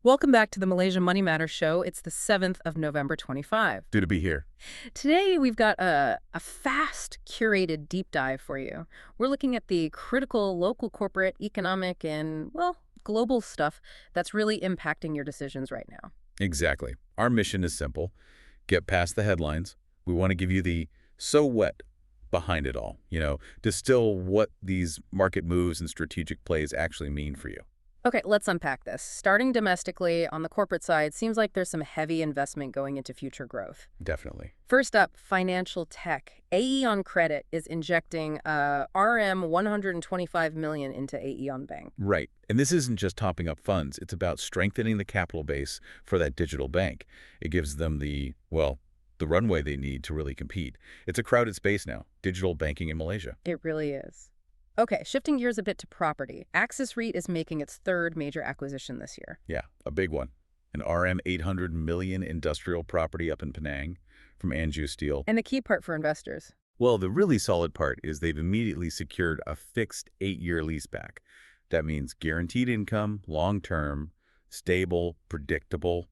Welcome back to the Malaysia Money Matters show. It's the 7th of November 25. Good to be here. Today, we've got a fast, curated deep dive for you. We're looking at the critical local corporate, economic, and, well, global stuff that's really impacting your decisions right now. Exactly. Our mission is simple. Get past the headlines. We want to give you the so what behind it all, distill what these market moves and strategic plays actually mean for you. Okay, let's unpack this. Starting domestically, on the corporate side, seems like there's some heavy investment going into future growth. Definitely. First up, financial tech. AEON Credit is injecting RM125 million into AEON Bank. Right. And this isn't just topping up funds. It's about strengthening the capital base for that digital bank. It gives them the runway they need to really compete. It's a crowded space now, digital banking in Malaysia. It really is. Okay, shifting gears a bit to property. Axis REIT is making its third major acquisition this year. Yeah, a big one. An RM800 million industrial property up in Penang from Anju Steel. And the key part for investors? Well, the really solid part is they've immediately secured a fixed 8-year leaseback. That means guaranteed income, long-term, stable, predictable.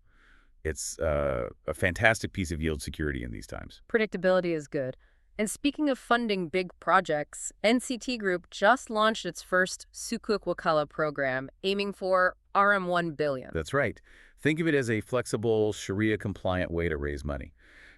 It's a fantastic piece of yield security in these times. Predictability is good. And speaking of funding big projects, NCT Group just launched its first Sukuk Wakalah program, aiming for RM1 billion. That's right. Think of it as a flexible, Shariah-compliant way to raise money.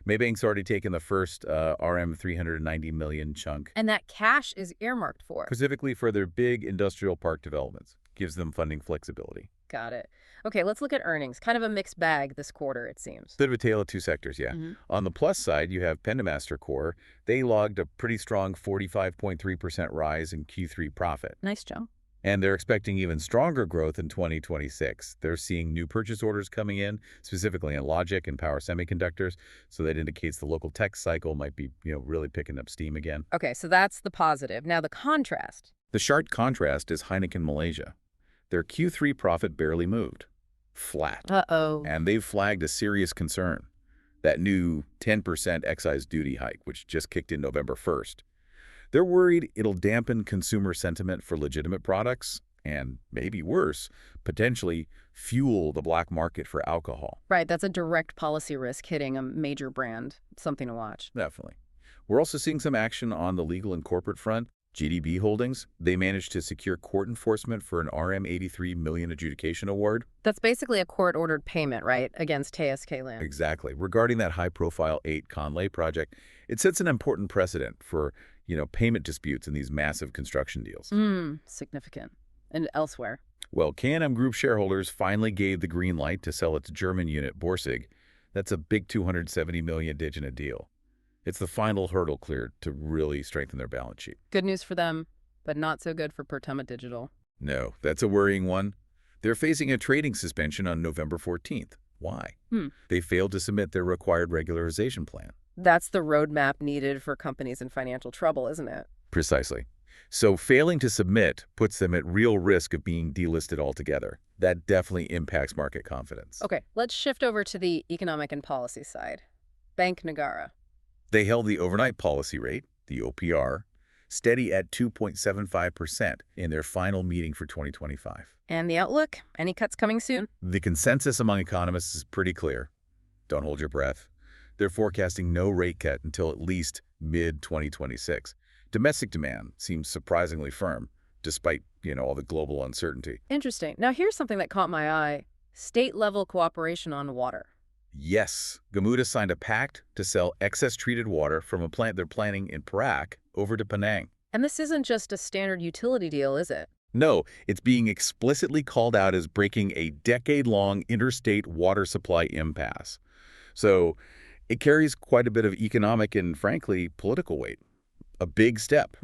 Maybank's already taken the first RM390 million chunk. And that cash is earmarked for? Specifically for their big industrial park developments. Gives them funding flexibility. Got it. Okay, let's look at earnings. Kind of a mixed bag this quarter, it seems. Bit of a tale of two sectors, yeah. On the plus side, you have Pendamaster Core. They logged a pretty strong 45.3% rise in Q3 profit. Nice jump. And they're expecting even stronger growth in 2026. They're seeing new purchase orders coming in, specifically in logic and power semiconductors. So that indicates the local tech cycle might be, really picking up steam again. Okay, so that's the positive. Now the contrast. The sharp contrast is Heineken Malaysia. Their Q3 profit barely moved. Flat. Uh-oh. And they've flagged a serious concern. That new 10% excise duty hike, which just kicked in November 1st. They're worried it'll dampen consumer sentiment for legitimate products and, maybe worse, potentially fuel the black market for alcohol. Right, that's a direct policy risk hitting a major brand. Something to watch. Definitely. We're also seeing some action on the legal and corporate front. GDB Holdings, they managed to secure court enforcement for an RM83 million adjudication award. That's basically a court-ordered payment, right, against TSK Land. Exactly. Regarding that high-profile 8 Conlay project, it sets an important precedent for, payment disputes in these massive construction deals. Significant. And elsewhere? Well, K&M Group shareholders finally gave the green light to sell its German unit, Borsig. That's a big 270 million dig in a deal. It's the final hurdle cleared to really strengthen their balance sheet. Good news for them, but not so good for Pertama Digital. No, that's a worrying one. They're facing a trading suspension on November 14th. Why? They failed to submit their required regularization plan. That's the roadmap needed for companies in financial trouble, isn't it? Precisely. So failing to submit puts them at real risk of being delisted altogether. That definitely impacts market confidence. Okay, let's shift over to the economic and policy side. Bank Negara. They held the overnight policy rate, the OPR, steady at 2.75% in their final meeting for 2025. And the outlook? Any cuts coming soon? The consensus among economists is pretty clear. Don't hold your breath. They're forecasting no rate cut until at least mid-2026. Domestic demand seems surprisingly firm, despite, all the global uncertainty. Interesting. Now here's something that caught my eye. State-level cooperation on water. Yes, Gamuda signed a pact to sell excess treated water from a plant they're planning in Perak over to Penang. And this isn't just a standard utility deal, is it? No, it's being explicitly called out as breaking a decade-long interstate water supply impasse. So it carries quite a bit of economic and, frankly, political weight. A big step.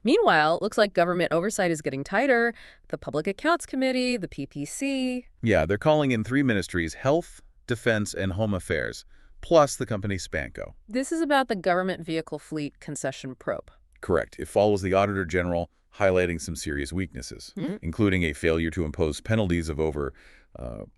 Meanwhile, it looks like government oversight is getting tighter. The Public Accounts Committee, the PPC. Yeah, they're calling in 3 ministries: Health, Defense, and Home Affairs, plus the company Spanco. This is about the government vehicle fleet concession probe. Correct. It follows the Auditor General, highlighting some serious weaknesses, including a failure to impose penalties of over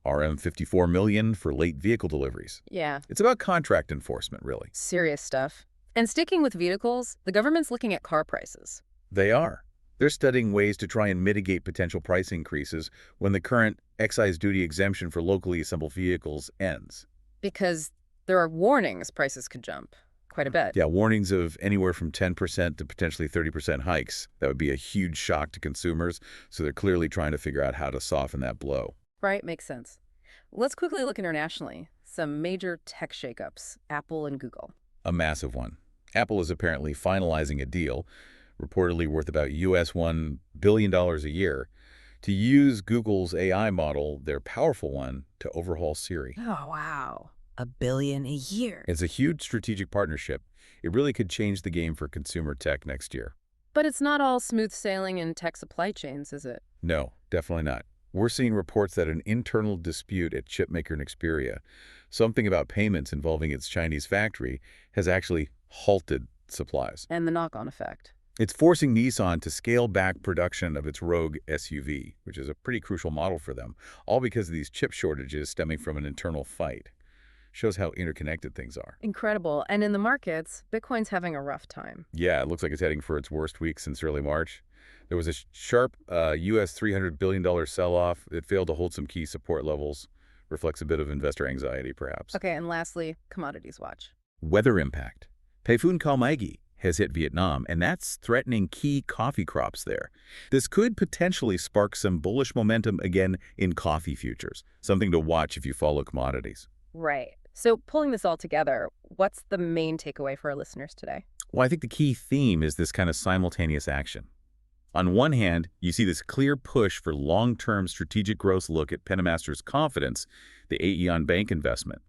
RM54 million for late vehicle deliveries. Yeah. It's about contract enforcement, really. Serious stuff. And sticking with vehicles, the government's looking at car prices. They are. They're studying ways to try and mitigate potential price increases when the current excise duty exemption for locally assembled vehicles ends. Because there are warnings prices could jump quite a bit. Yeah, warnings of anywhere from 10% to potentially 30% hikes. That would be a huge shock to consumers, so they're clearly trying to figure out how to soften that blow. Right, makes sense. Let's quickly look internationally. Some major tech shakeups, Apple and Google. A massive one. Apple is apparently finalizing a deal, reportedly worth about $1 billion a year, to use Google's AI model, their powerful one, to overhaul Siri. Oh, wow. $1 billion a year. It's a huge strategic partnership. It really could change the game for consumer tech next year. But it's not all smooth sailing in tech supply chains, is it? No, definitely not. We're seeing reports that an internal dispute at chipmaker Nexperia, something about payments involving its Chinese factory, has actually halted supplies. And the knock-on effect. It's forcing Nissan to scale back production of its Rogue SUV, which is a pretty crucial model for them, all because of these chip shortages stemming from an internal fight. Shows how interconnected things are. Incredible. And in the markets, Bitcoin's having a rough time. Yeah, it looks like it's heading for its worst week since early March. There was a sharp US $300 billion sell-off. It failed to hold some key support levels. Reflects a bit of investor anxiety, perhaps. Okay, and lastly, commodities watch. Weather impact. Typhoon Kalmaegi has hit Vietnam, and that's threatening key coffee crops there. This could potentially spark some bullish momentum again in coffee futures, something to watch if you follow commodities. Right. So pulling this all together, what's the main takeaway for our listeners today? Well, I think the key theme is this kind of simultaneous action. On one hand, you see this clear push for long-term strategic growth look at Penamaster's confidence, the AEON bank investment.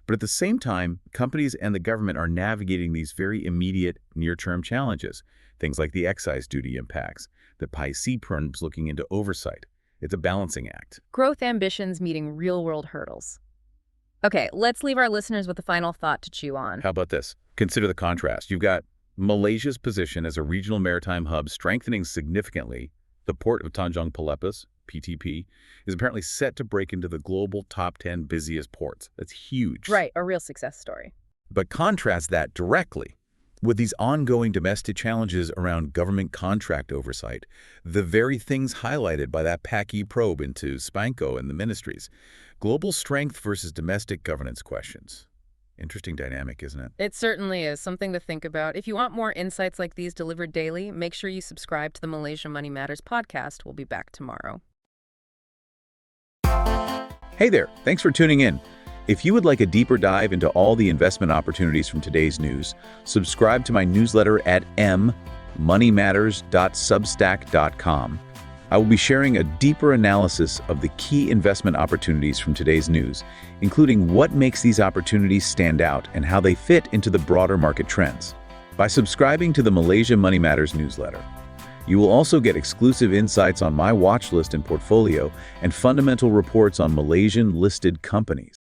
But at the same time, companies and the government are navigating these very immediate near-term challenges, things like the excise duty impacts, the PIC firms looking into oversight. It's a balancing act. Growth ambitions meeting real-world hurdles. Okay, let's leave our listeners with a final thought to chew on. How about this? Consider the contrast. You've got Malaysia's position as a regional maritime hub strengthening significantly. The port of Tanjung Pelepas, PTP, is apparently set to break into the global top 10 busiest ports. That's huge. Right, a real success story. But contrast that directly with these ongoing domestic challenges around government contract oversight, the very things highlighted by that PAC-E probe into Spanco and the ministries. Global strength versus domestic governance questions. Interesting dynamic, isn't it? It certainly is something to think about. If you want more insights like these delivered daily, make sure you subscribe to the Malaysia Money Matters podcast. We'll be back tomorrow. Hey there, thanks for tuning in. If you would like a deeper dive into all the investment opportunities from today's news, subscribe to my newsletter at moneymatters.substack.com. I will be sharing a deeper analysis of the key investment opportunities from today's news, including what makes these opportunities stand out and how they fit into the broader market trends. By subscribing to the Malaysia Money Matters newsletter, you will also get exclusive insights on my watch list and portfolio and fundamental reports on Malaysian listed companies.